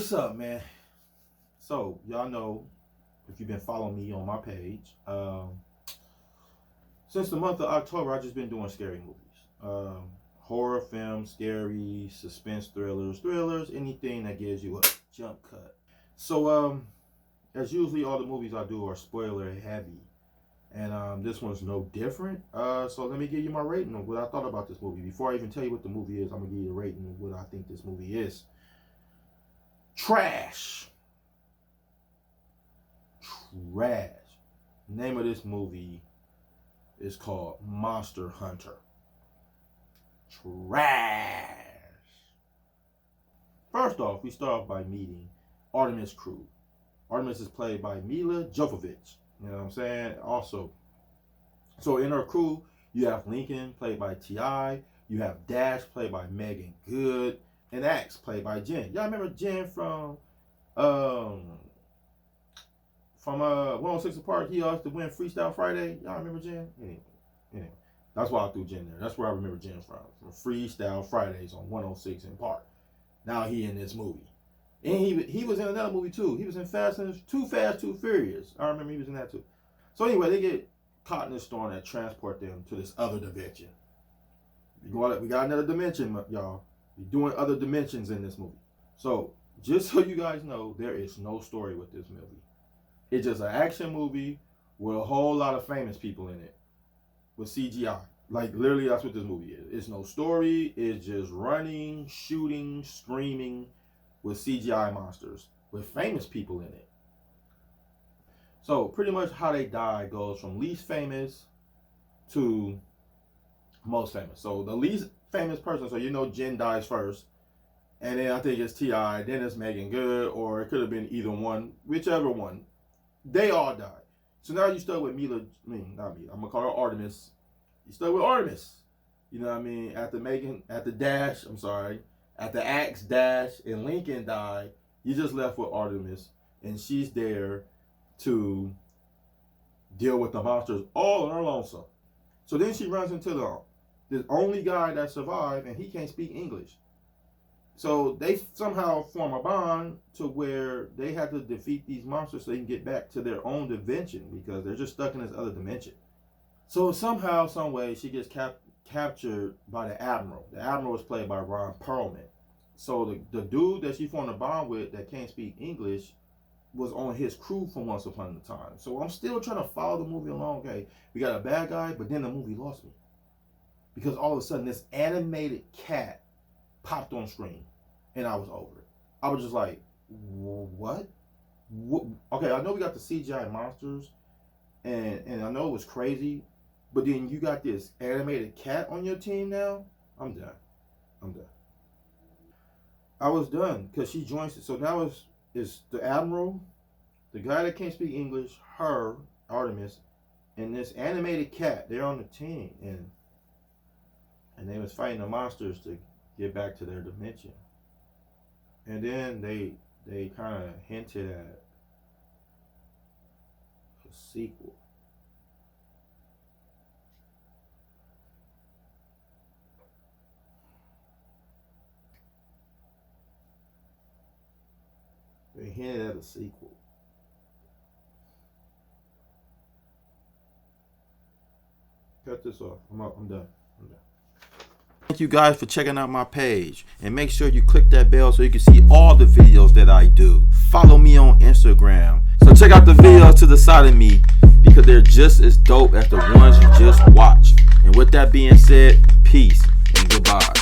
What's up, man? So, y'all know, if you've been following me on my page, since the month of October, I've just been doing scary movies. Horror films, scary, suspense thrillers, anything that gives you a jump cut. So, as usually, all the movies I do are spoiler heavy. And this one's no different. So let me give you my rating of what I thought about this movie. Before I even tell you what the movie is, I'm going to give you a rating of what I think this movie is. Trash. The name of this movie is called Monster Hunter. Trash. First off, we start off by meeting Artemis' crew. Artemis is played by Mila Jovovich. You know what I'm saying? Also, so in her crew, you have Lincoln, played by T.I. You have Dash, played by Megan Good. And Axe, played by Jen. Y'all remember Jen from 106 Apart? He used to win Freestyle Friday. Y'all remember Jen? Anyway, that's why I threw Jen there. That's where I remember Jen from Freestyle Fridays on 106 in Park. Now he in this movie. And he was in another movie too. He was in Too Fast, Too Furious. I remember he was in that too. So anyway, they get caught in this storm that transport them to this other dimension. We got another dimension, y'all. We're doing other dimensions in this movie. So just so you guys know, there is no story with this movie. It's just an action movie with a whole lot of famous people in it with CGI. Like literally, that's what this movie is. It's no story. It's just running, shooting, screaming, with CGI monsters, with famous people in it. So pretty much how they die goes from least famous to most famous. So the least famous person, so you know Jen dies first, and then I think it's T.I., then it's Megan Good, or it could have been either one, whichever one. They all died. So now you stuck with not Mila, I'm gonna call her Artemis. You stuck with Artemis. You know what I mean? After Axe, Dash, and Lincoln died, you just left with Artemis, and she's there to deal with the monsters all on her lonesome. So then she runs into the only guy that survived, and he can't speak English. So they somehow form a bond to where they have to defeat these monsters so they can get back to their own dimension, because they're just stuck in this other dimension. So somehow, some way, she gets captured by the Admiral. The Admiral was played by Ron Perlman. So the dude that she formed a bond with that can't speak English was on his crew from once upon a time. So I'm still trying to follow the movie along. Okay, we got a bad guy, but then the movie lost me. Because all of a sudden this animated cat popped on screen and I was over it. I was just like, what? Okay, I know we got the CGI monsters and I know it was crazy, but then you got this animated cat on your team now? I'm done. I was done because she joins it. So now it's the Admiral, the guy that can't speak English, her, Artemis, and this animated cat. They're on the team. And they was fighting the monsters to get back to their dimension. And then they kind of hinted at a sequel. They hinted at a sequel. Cut this off. I'm done. Thank you guys for checking out my page. And make sure you click that bell so you can see all the videos that I do. Follow me on Instagram. So check out the videos to the side of me, because they're just as dope as the ones you just watched. And with that being said, peace and goodbye.